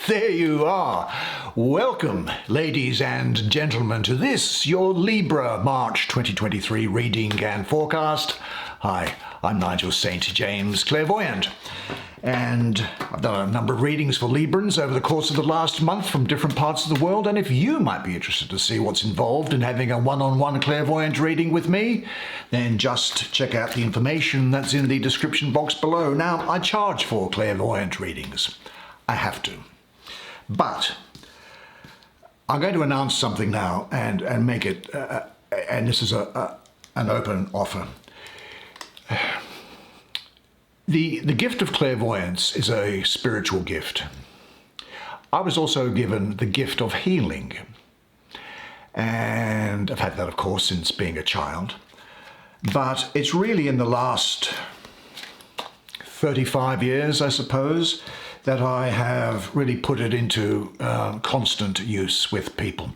There you are. Welcome, ladies and gentlemen, to this, your LIBRA March 2023 reading and forecast. Hi, I'm Nigel Saint James, clairvoyant. And I've done a number of readings for Librans over the course of the last month from different parts of the world. And if you might be interested to see what's involved in having a one-on-one clairvoyant reading with me, then just check out the information that's in the description box below. Now, I charge for clairvoyant readings. I have to. But I'm going to announce something now and make it, and this is an open offer. The gift of clairvoyance is a spiritual gift. I was also given the gift of healing. And I've had that, of course, since being a child. But it's really in the last 35 years, I suppose, that I have really put it into constant use with people.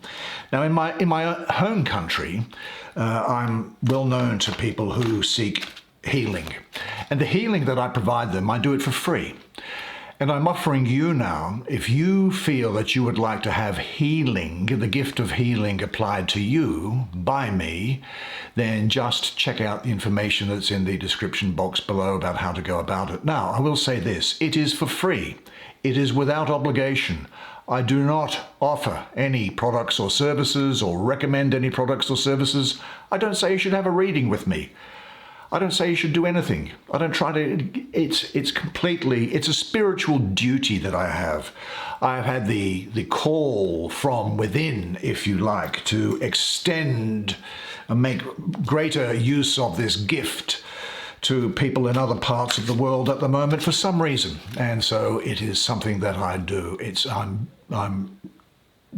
Now, in my home country, I'm well known to people who seek healing. And the healing that I provide them, I do it for free. And I'm offering you now, if you feel that you would like to have healing, the gift of healing applied to you by me, then just check out the information that's in the description box below about how to go about it. Now, I will say this, it is for free. It is without obligation. I do not offer any products or services or recommend any products or services. I don't say you should have a reading with me. I don't say you should do anything. I don't try to, it's a spiritual duty that I have. I've had the call from within, if you like, to extend and make greater use of this gift to people in other parts of the world at the moment for some reason. And so it is something that I do. I'm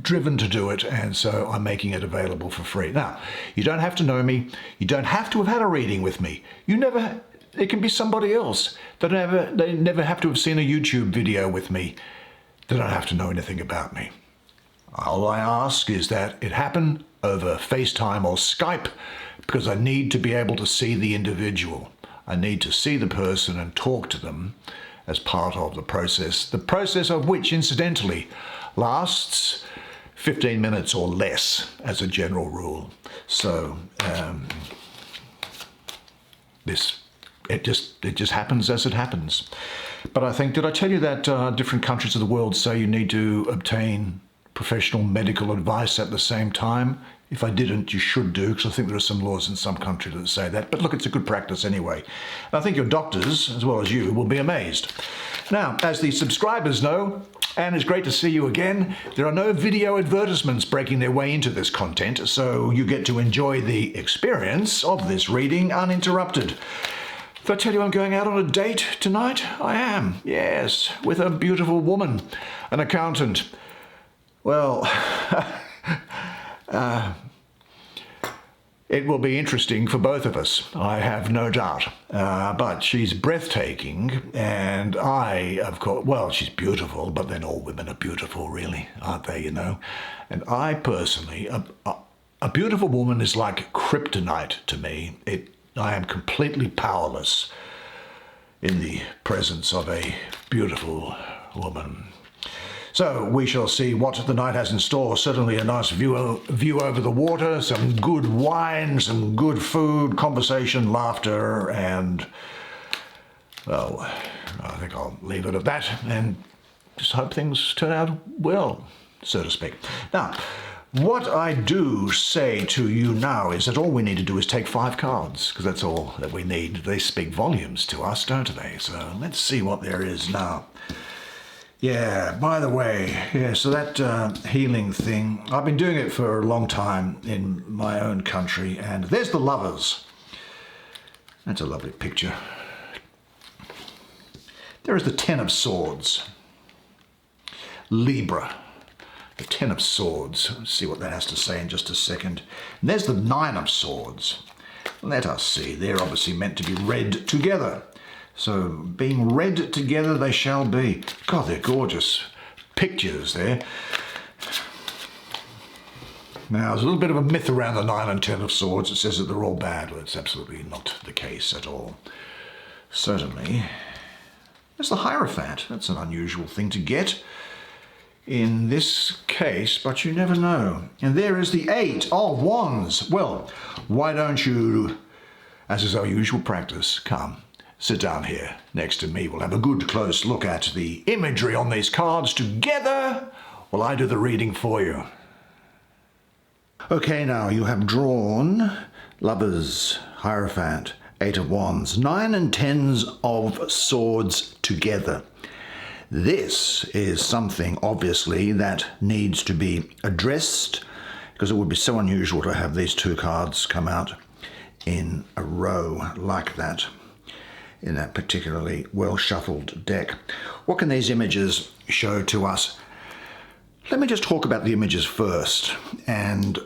driven to do it, and so I'm making it available for free. Now, you don't have to know me. You don't have to have had a reading with me. It can be somebody else. They never have to have seen a YouTube video with me. They don't have to know anything about me. All I ask is that it happen over FaceTime or Skype, because I need to be able to see the individual. I need to see the person and talk to them as part of the process of which, incidentally, lasts 15 minutes or less as a general rule. So it just happens as it happens. But I think, did I tell you that different countries of the world say you need to obtain professional medical advice at the same time? If I didn't, you should do, because I think there are some laws in some countries that say that. But look, it's a good practice anyway. And I think your doctors, as well as you, will be amazed. Now, as the subscribers know, and it's great to see you again, there are no video advertisements breaking their way into this content, so you get to enjoy the experience of this reading uninterrupted. Did I tell you I'm going out on a date tonight? I am, yes, with a beautiful woman, an accountant. Well, it will be interesting for both of us, I have no doubt. But she's breathtaking, and I, of course, well, she's beautiful, but then all women are beautiful, really, aren't they, you know? And I personally, a beautiful woman is like kryptonite to me. I am completely powerless in the presence of a beautiful woman. So we shall see what the night has in store. Certainly a nice view over the water, some good wine, some good food, conversation, laughter, and, well, I think I'll leave it at that and just hope things turn out well, so to speak. Now, what I do say to you now is that all we need to do is take 5 cards, because that's all that we need. They speak volumes to us, don't they? So let's see what there is now. Yeah, by the way, yeah, so that healing thing, I've been doing it for a long time in my own country, and there's the Lovers. That's a lovely picture. There is the Ten of Swords. Libra, the Ten of Swords. Let's see what that has to say in just a second. And there's the Nine of Swords. Let us see, they're obviously meant to be read together. So, being read together they shall be. God, they're gorgeous pictures there. Now, there's a little bit of a myth around the 9 and 10 of Swords. It says that they're all bad. Well, it's absolutely not the case at all. Certainly, There's the Hierophant. That's an unusual thing to get in this case, but you never know. And there is the Eight of Wands. Well, why don't you, as is our usual practice, come, sit down here next to me. We'll have a good close look at the imagery on these cards together while I do the reading for you. Okay, now you have drawn Lovers, Hierophant, Eight of Wands, 9 and 10s of Swords together. This is something, obviously, that needs to be addressed, because it would be so unusual to have these two cards come out in a row like that, in that particularly well-shuffled deck. What can these images show to us? Let me just talk about the images first, and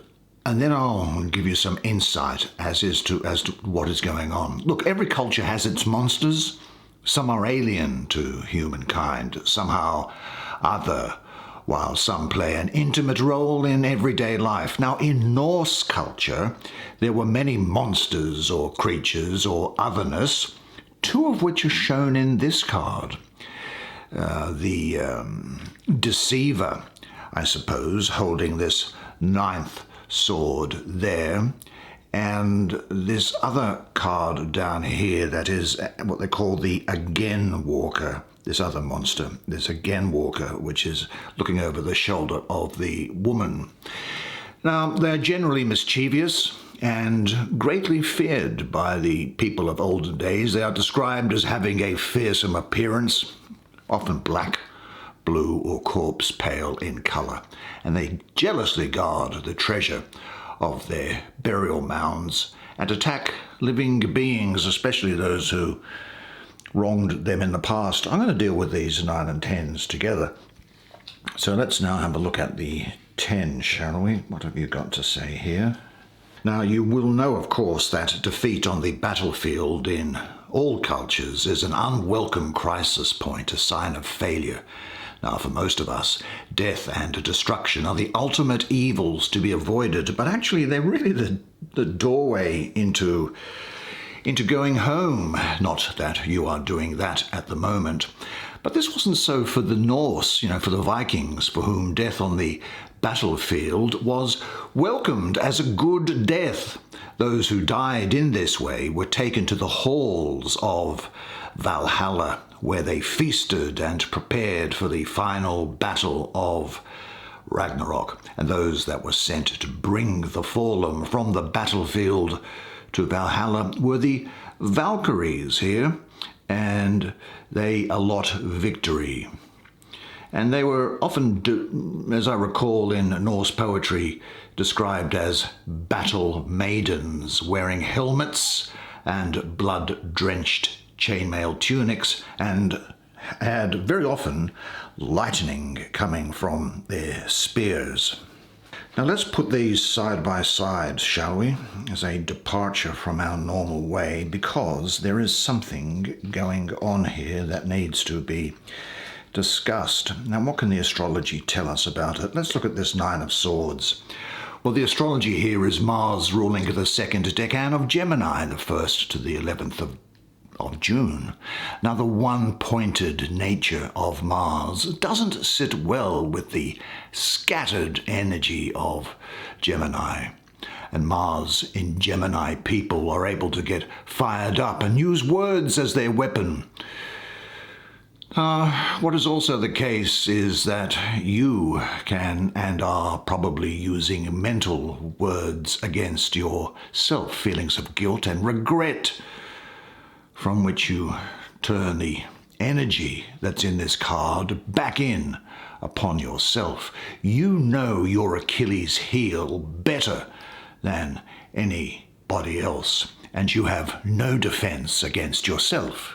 then I'll give you some insight as to what is going on. Look, every culture has its monsters. Some are alien to humankind, somehow other, while some play an intimate role in everyday life. Now, in Norse culture, there were many monsters or creatures or otherness, two of which are shown in this card. The Deceiver, I suppose, holding this 9th sword there, and this other card down here that is what they call the Again Walker, this other monster, this Again Walker, which is looking over the shoulder of the woman. Now, they're generally mischievous and greatly feared by the people of olden days. They are described as having a fearsome appearance, often black, blue, or corpse pale in colour, and they jealously guard the treasure of their burial mounds and attack living beings, especially those who wronged them in the past. I'm going to deal with these 9 and 10s together. So let's now have a look at the 10, shall we? What have you got to say here? Now, you will know, of course, that defeat on the battlefield in all cultures is an unwelcome crisis point, a sign of failure. Now, for most of us, death and destruction are the ultimate evils to be avoided, but actually they're really the doorway into going home. Not that you are doing that at the moment. But this wasn't so for the Norse, for the Vikings, for whom death on the battlefield was welcomed as a good death. Those who died in this way were taken to the halls of Valhalla, where they feasted and prepared for the final battle of Ragnarok. And those that were sent to bring the fallen from the battlefield to Valhalla were the Valkyries here, and they allot victory. And they were often, as I recall in Norse poetry, described as battle maidens, wearing helmets and blood-drenched chainmail tunics, and had very often lightning coming from their spears. Now let's put these side by side, shall we, as a departure from our normal way, because there is something going on here that needs to be discussed. Now, what can the astrology tell us about it? Let's look at this 9 of Swords. Well, the astrology here is Mars ruling the 2nd decan of Gemini, the 1st to the 11th of June. Now, the one-pointed nature of Mars doesn't sit well with the scattered energy of Gemini. And Mars in Gemini people are able to get fired up and use words as their weapon. What is also the case is that you can and are probably using mental words against yourself, feelings of guilt and regret, from which you turn the energy that's in this card back in upon yourself. You know your Achilles heel better than anybody else, and you have no defense against yourself.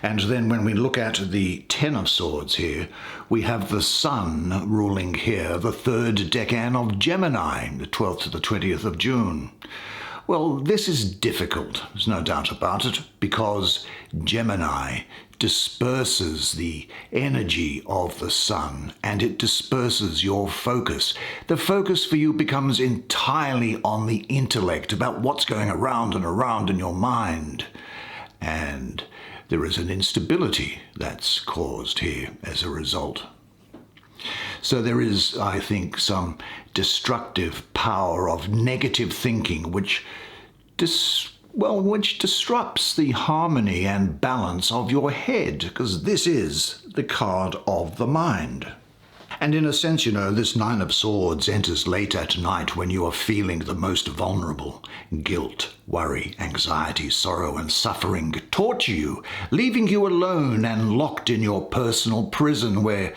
And then when we look at the 10 of Swords here, we have the Sun ruling here, the 3rd decan of Gemini, the 12th to the 20th of June. Well, this is difficult, there's no doubt about it, because Gemini disperses the energy of the Sun, and it disperses your focus. The focus for you becomes entirely on the intellect, about what's going around and around in your mind. And there is an instability that's caused here as a result. So there is, I think, some destructive power of negative thinking which disrupts the harmony and balance of your head, because this is the card of the mind. And in a sense, this Nine of Swords enters late at night when you are feeling the most vulnerable. Guilt, worry, anxiety, sorrow, and suffering torture you, leaving you alone and locked in your personal prison where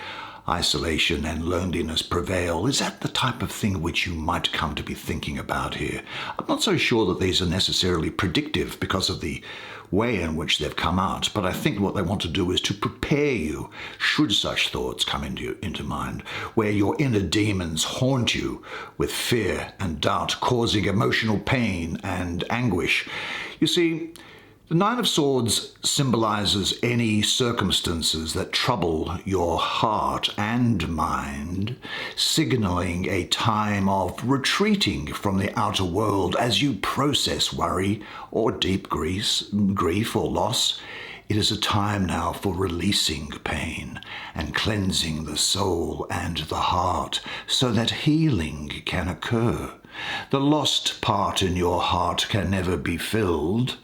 isolation and loneliness prevail. Is that the type of thing which you might come to be thinking about here? I'm not so sure that these are necessarily predictive because of the way in which they've come out, but I think what they want to do is to prepare you should such thoughts come into mind, where your inner demons haunt you with fear and doubt, causing emotional pain and anguish. You see, the Nine of Swords symbolizes any circumstances that trouble your heart and mind, signaling a time of retreating from the outer world as you process worry or deep grief or loss. It is a time now for releasing pain and cleansing the soul and the heart so that healing can occur. The lost part in your heart can never be filled,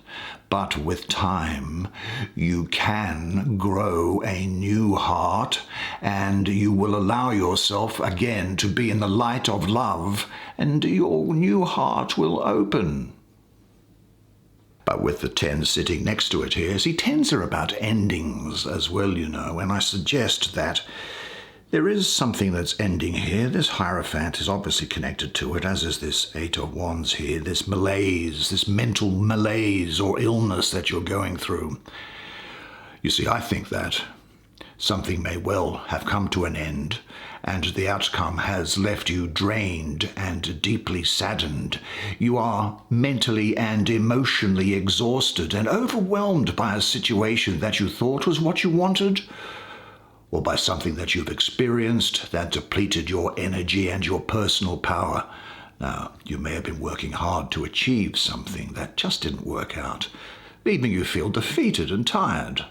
but with time you can grow a new heart, and you will allow yourself again to be in the light of love, and your new heart will open. But with the 10 sitting next to it here, see, 10s are about endings as well, and I suggest that there is something that's ending here. This Hierophant is obviously connected to it, as is this 8 of Wands here, this malaise, this mental malaise or illness that you're going through. You see, I think that something may well have come to an end, and the outcome has left you drained and deeply saddened. You are mentally and emotionally exhausted and overwhelmed by a situation that you thought was what you wanted, or by something that you've experienced that depleted your energy and your personal power. Now, you may have been working hard to achieve something that just didn't work out, leaving you feel defeated and tired.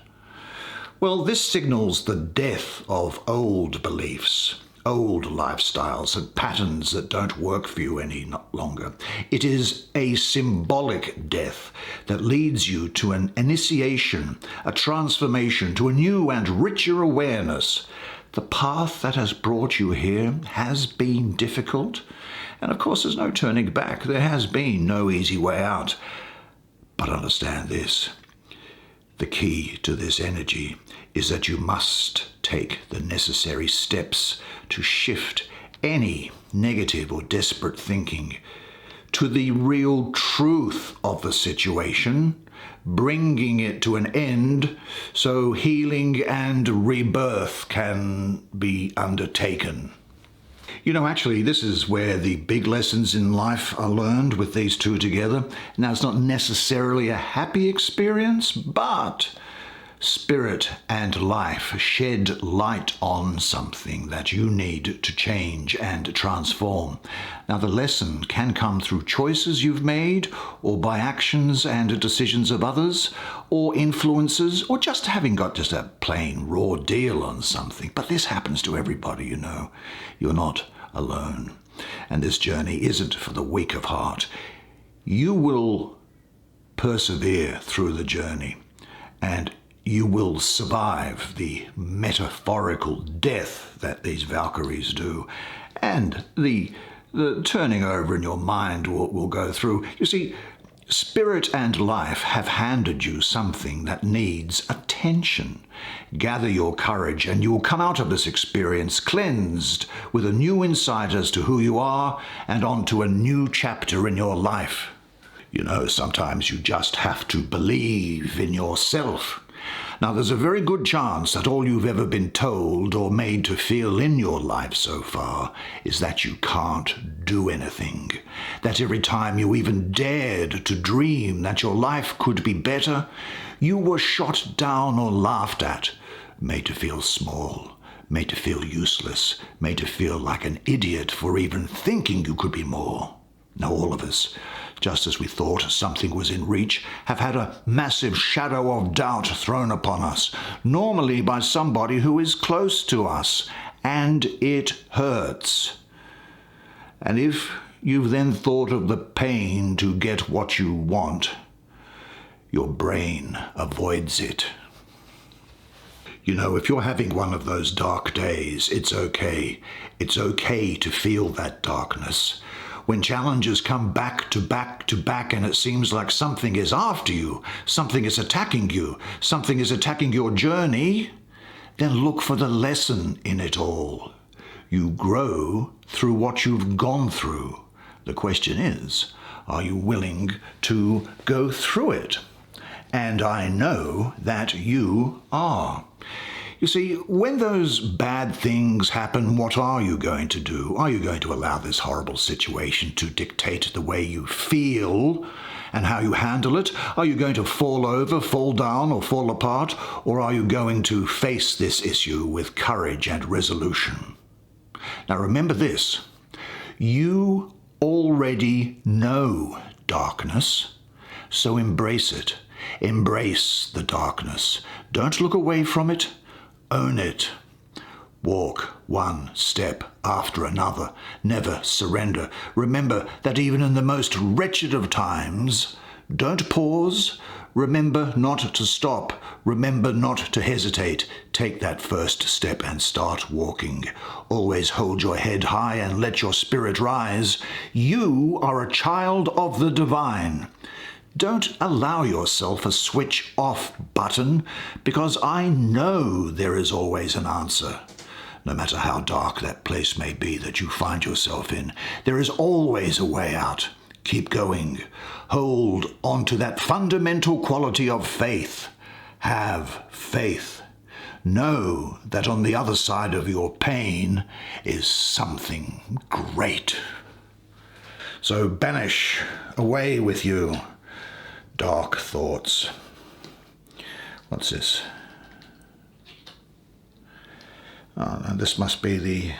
Well, this signals the death of old beliefs, old lifestyles and patterns that don't work for you any longer. It is a symbolic death that leads you to an initiation, a transformation, to a new and richer awareness. The path that has brought you here has been difficult, and of course there's no turning back. There has been no easy way out. But understand this. The key to this energy is that you must take the necessary steps to shift any negative or desperate thinking to the real truth of the situation, bringing it to an end so healing and rebirth can be undertaken. Actually, this is where the big lessons in life are learned with these two together. Now, it's not necessarily a happy experience, but spirit and life shed light on something that you need to change and transform. Now, the lesson can come through choices you've made, or by actions and decisions of others, or influences, or just having got just a plain raw deal on something. But this happens to everybody, You're not alone. And this journey isn't for the weak of heart. You will persevere through the journey, and you will survive the metaphorical death that these Valkyries do, and the turning over in your mind will go through. You see, spirit and life have handed you something that needs attention. Gather your courage, and you will come out of this experience cleansed with a new insight as to who you are and onto a new chapter in your life. Sometimes you just have to believe in yourself. Now, there's a very good chance that all you've ever been told or made to feel in your life so far is that you can't do anything. That every time you even dared to dream that your life could be better, you were shot down or laughed at, made to feel small, made to feel useless, made to feel like an idiot for even thinking you could be more. Now, all of us just as we thought something was in reach, have had a massive shadow of doubt thrown upon us, normally by somebody who is close to us, and it hurts. And if you've then thought of the pain to get what you want, your brain avoids it. You know, if you're having one of those dark days, it's okay. It's okay to feel that darkness. When challenges come back to back to back and it seems like something is after you, something is attacking you, something is attacking your journey, then look for the lesson in it all. You grow through what you've gone through. The question is, are you willing to go through it? And I know that you are. You see, when those bad things happen, what are you going to do? Are you going to allow this horrible situation to dictate the way you feel and how you handle it? Are you going to fall over, fall down, or fall apart? Or are you going to face this issue with courage and resolution? Now remember this, you already know darkness, so embrace it. Embrace the darkness. Don't look away from it. Own it. Walk one step after another. Never surrender. Remember that even in the most wretched of times, don't pause. Remember not to stop. Remember not to hesitate. Take that first step and start walking. Always hold your head high and let your spirit rise. You are a child of the divine. Don't allow yourself a switch off button, because I know there is always an answer. No matter how dark that place may be that you find yourself in, there is always a way out. Keep going. Hold on to that fundamental quality of faith. Have faith. Know that on the other side of your pain is something great. So banish away with you dark thoughts. What's this? Oh, no, this must be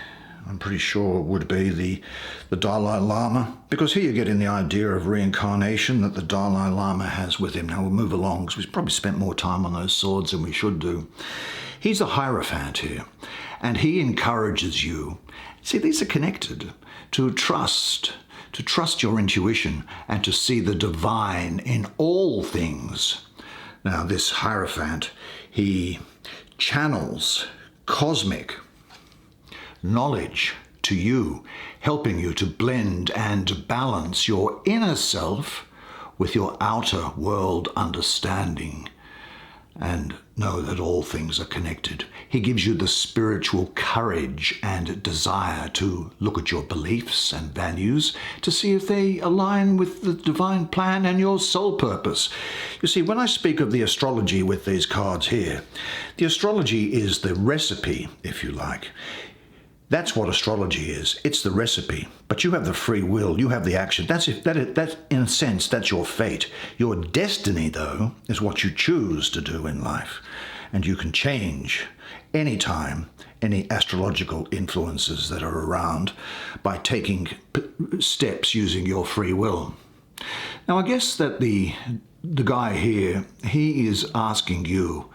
I'm pretty sure it would be the Dalai Lama, because here you're getting the idea of reincarnation that the Dalai Lama has with him. Now we'll move along, because we've probably spent more time on those swords than we should do. He's a Hierophant here, and he encourages you. See, these are connected. To trust your intuition and to see the divine in all things. Now, this Hierophant, he channels cosmic knowledge to you, helping you to blend and balance your inner self with your outer world understanding, and know that all things are connected. He gives you the spiritual courage and desire to look at your beliefs and values to see if they align with the divine plan and your soul purpose. You see, when I speak of the astrology with these cards here, the astrology is the recipe, if you like. That's what astrology is. It's the recipe. But you have the free will. You have the action. That's in a sense, that's your fate. Your destiny, though, is what you choose to do in life. And you can change anytime any astrological influences that are around by taking steps using your free will. Now, I guess that the guy here, he is asking you,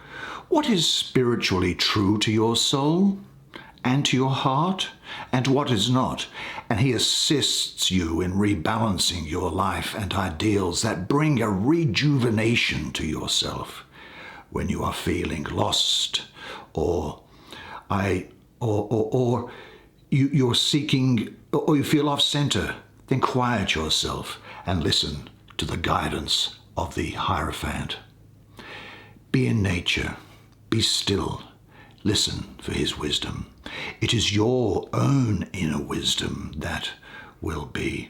what is spiritually true to your soul and to your heart, and what is not? And he assists you in rebalancing your life and ideals that bring a rejuvenation to yourself when you are feeling lost, or you're seeking, or you feel off center. Then quiet yourself and listen to the guidance of the Hierophant. Be in nature, be still, listen for his wisdom. It is your own inner wisdom that will be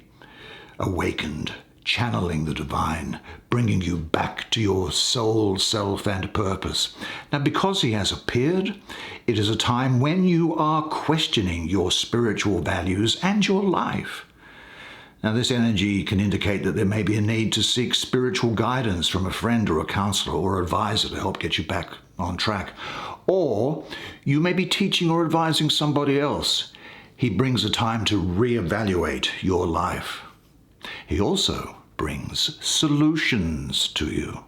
awakened, channeling the divine, bringing you back to your soul, self, and purpose. Now, because he has appeared, it is a time when you are questioning your spiritual values and your life. Now, this energy can indicate that there may be a need to seek spiritual guidance from a friend or a counselor or advisor to help get you back on track. Or you may be teaching or advising somebody else. He brings a time to reevaluate your life. He also brings solutions to you.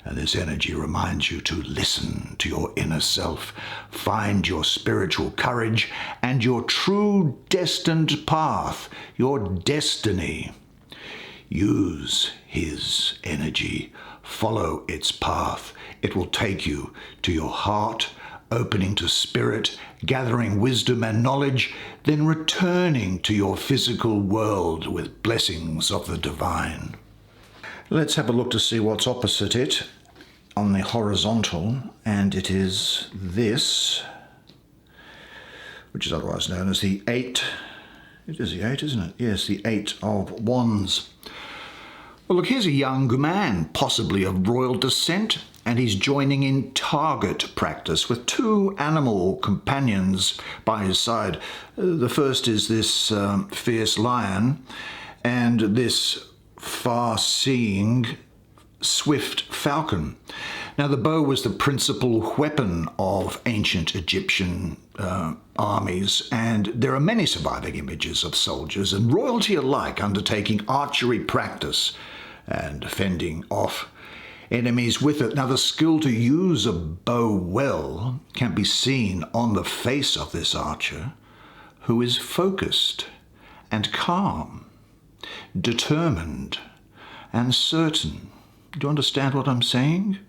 And this energy reminds you to listen to your inner self, find your spiritual courage and your true destined path, your destiny. Use his energy, follow its path. It will take you to your heart, opening to spirit, gathering wisdom and knowledge, then returning to your physical world with blessings of the divine. Let's have a look to see what's opposite it on the horizontal, and it is this, which is otherwise known as the 8. It is the 8, isn't it? Yes, the 8 of Wands. Well, look, here's a young man, possibly of royal descent, and he's joining in target practice with 2 animal companions by his side. The first is this fierce lion, and this far-seeing swift falcon. Now, the bow was the principal weapon of ancient Egyptian armies, and there are many surviving images of soldiers and royalty alike undertaking archery practice and fending off enemies with it. Now, the skill to use a bow well can be seen on the face of this archer, who is focused and calm, determined and certain. Do you understand what I'm saying?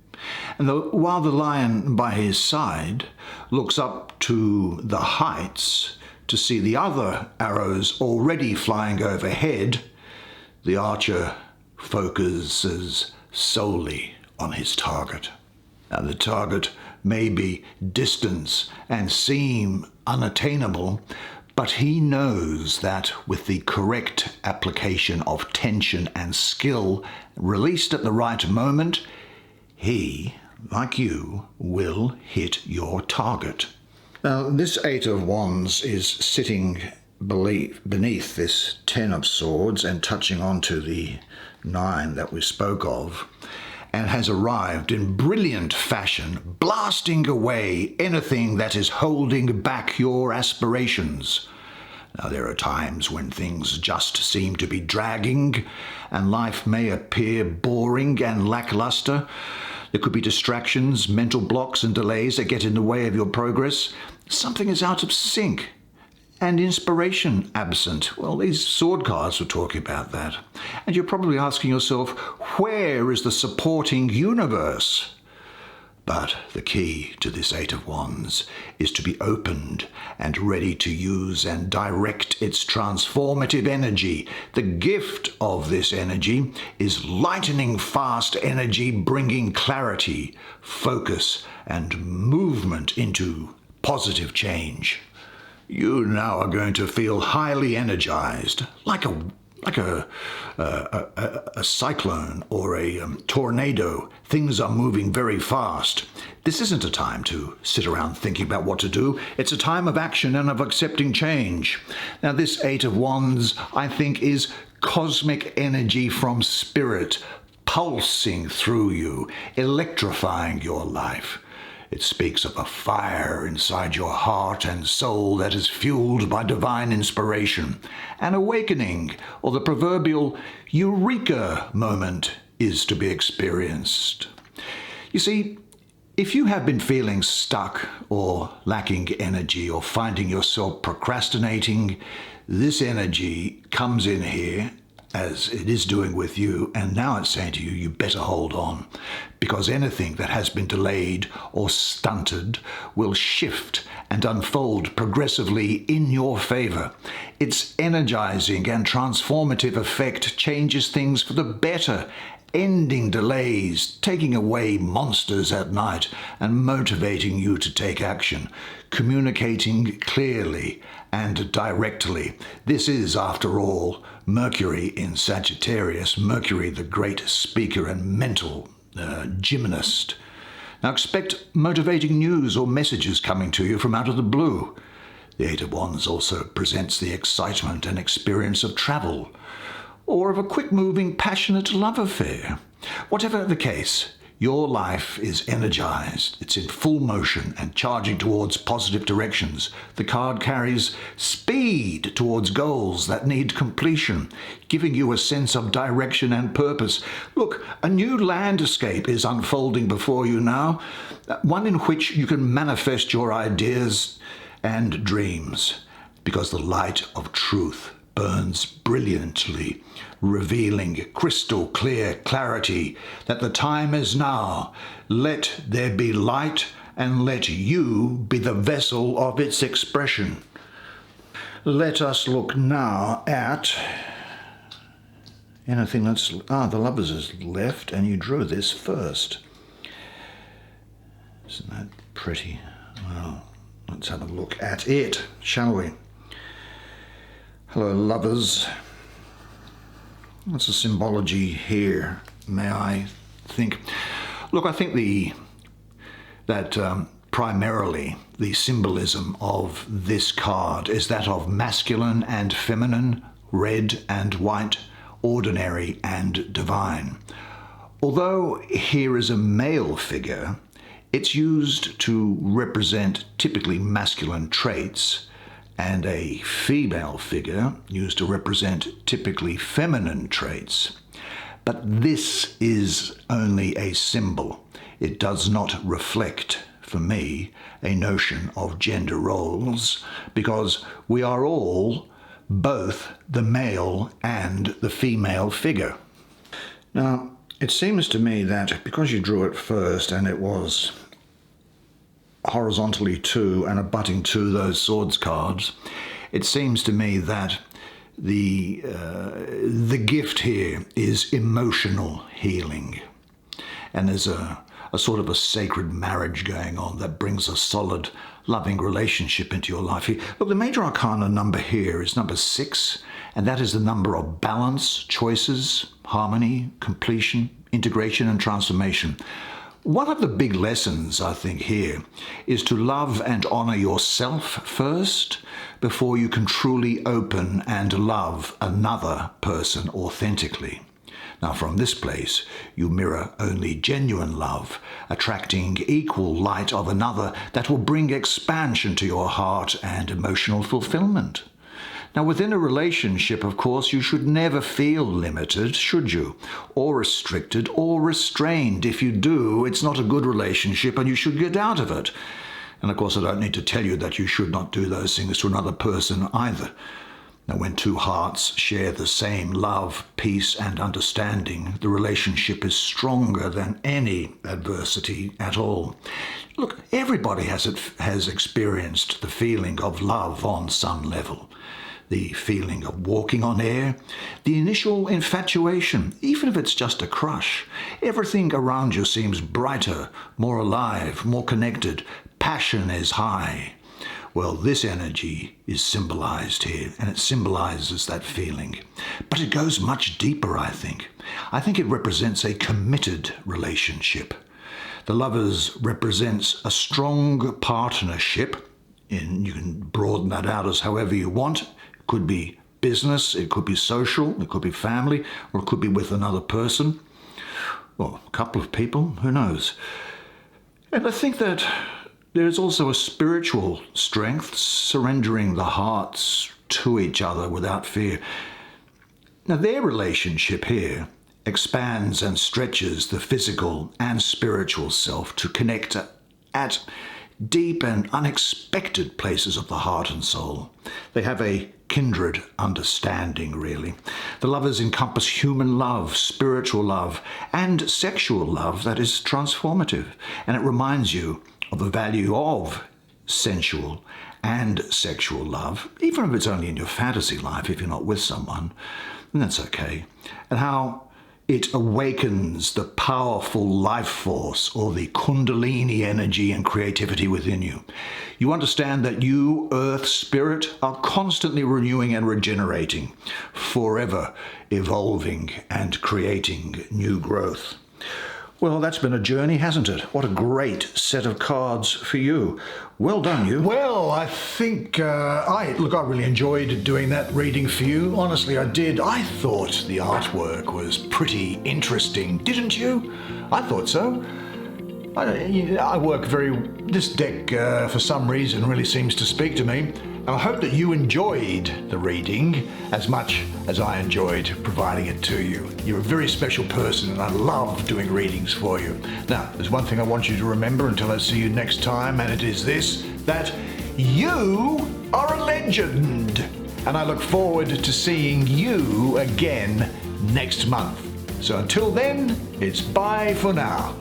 And while the lion by his side looks up to the heights to see the other arrows already flying overhead, the archer focuses solely on his target. Now, the target may be distant and seem unattainable, but he knows that with the correct application of tension and skill released at the right moment, he, like you, will hit your target. Now, this 8 of Wands is sitting beneath this 10 of Swords and touching onto the 9 that we spoke of, and has arrived in brilliant fashion, blasting away anything that is holding back your aspirations. Now, there are times when things just seem to be dragging, and life may appear boring and lackluster. There could be distractions, mental blocks and delays that get in the way of your progress. Something is out of sync, and inspiration absent. Well, these sword cards were talking about that. And you're probably asking yourself, where is the supporting universe? But the key to this 8 of Wands is to be opened and ready to use and direct its transformative energy. The gift of this energy is lightning fast energy, bringing clarity, focus, and movement into positive change. You now are going to feel highly energized, like a cyclone or a tornado. Things are moving very fast. This isn't a time to sit around thinking about what to do. It's a time of action and of accepting change. Now, this 8 of Wands, I think, is cosmic energy from spirit, pulsing through you, electrifying your life. It speaks of a fire inside your heart and soul that is fueled by divine inspiration. An awakening, or the proverbial eureka moment, is to be experienced. You see, if you have been feeling stuck or lacking energy or finding yourself procrastinating, this energy comes in here, as it is doing with you, and now it's saying to you, you better hold on, because anything that has been delayed or stunted will shift and unfold progressively in your favor. Its energizing and transformative effect changes things for the better, ending delays, taking away monsters at night, and motivating you to take action, communicating clearly and directly. This is, after all, Mercury in Sagittarius, Mercury the great speaker and mental gymnast. Now, expect motivating news or messages coming to you from out of the blue. The 8 of Wands also presents the excitement and experience of travel, or of a quick-moving, passionate love affair. Whatever the case, Your life is energized, it's in full motion and charging towards positive directions. The card carries speed towards goals that need completion, giving you a sense of direction and purpose. Look, a new landscape is unfolding before you now, one in which you can manifest your ideas and dreams, because the light of truth burns brilliantly, revealing crystal clear clarity that the time is now. Let there be light, and let you be the vessel of its expression. Let us look now at anything that's... the Lovers is left, and you drew this first. Isn't that pretty? Well, let's have a look at it, shall we? Hello, Lovers. What's the symbology here, may I think? Look, I think that primarily the symbolism of this card is that of masculine and feminine, red and white, ordinary and divine. Although here is a male figure, it's used to represent typically masculine traits, and a female figure used to represent typically feminine traits. But this is only a symbol. It does not reflect, for me, a notion of gender roles, because we are all both the male and the female figure. Now, it seems to me that because you drew it first and it was horizontally to and abutting to those swords cards, it seems to me that the gift here is emotional healing, and there's a sort of a sacred marriage going on that brings a solid, loving relationship into your life. Look, the major arcana number here is number 6, and that is the number of balance, choices, harmony, completion, integration, and transformation. One of the big lessons, I think, here is to love and honor yourself first before you can truly open and love another person authentically. Now, from this place, you mirror only genuine love, attracting equal light of another that will bring expansion to your heart and emotional fulfillment. Now, within a relationship, of course, you should never feel limited, should you? Or restricted or restrained. If you do, it's not a good relationship and you should get out of it. And of course, I don't need to tell you that you should not do those things to another person either. Now, when two hearts share the same love, peace, and understanding, the relationship is stronger than any adversity at all. Look, everybody has experienced the feeling of love on some level. The feeling of walking on air, the initial infatuation, even if it's just a crush. Everything around you seems brighter, more alive, more connected. Passion is high. Well, this energy is symbolized here, and it symbolizes that feeling. But it goes much deeper, I think. I think it represents a committed relationship. The Lovers represents a strong partnership, and you can broaden that out as however you want. It could be business, it could be social, it could be family, or it could be with another person, or a couple of people, who knows. And I think that there's also a spiritual strength, surrendering the hearts to each other without fear. Now, their relationship here expands and stretches the physical and spiritual self to connect at deep and unexpected places of the heart and soul. They have a kindred understanding, really. The Lovers encompass human love, spiritual love, and sexual love that is transformative. And it reminds you of the value of sensual and sexual love, even if it's only in your fantasy life, if you're not with someone, and that's okay. And how it awakens the powerful life force, or the kundalini energy and creativity within you. You understand that you, Earth Spirit, are constantly renewing and regenerating, forever evolving and creating new growth. Well, that's been a journey, hasn't it? What a great set of cards for you. Well done, you. Well, I think I really enjoyed doing that reading for you. Honestly, I did. I thought the artwork was pretty interesting, didn't you? I thought so. This deck, for some reason, really seems to speak to me. And I hope that you enjoyed the reading as much as I enjoyed providing it to you. You're a very special person and I love doing readings for you. Now, there's one thing I want you to remember until I see you next time, and it is this, that you are a legend. And I look forward to seeing you again next month. So until then, it's bye for now.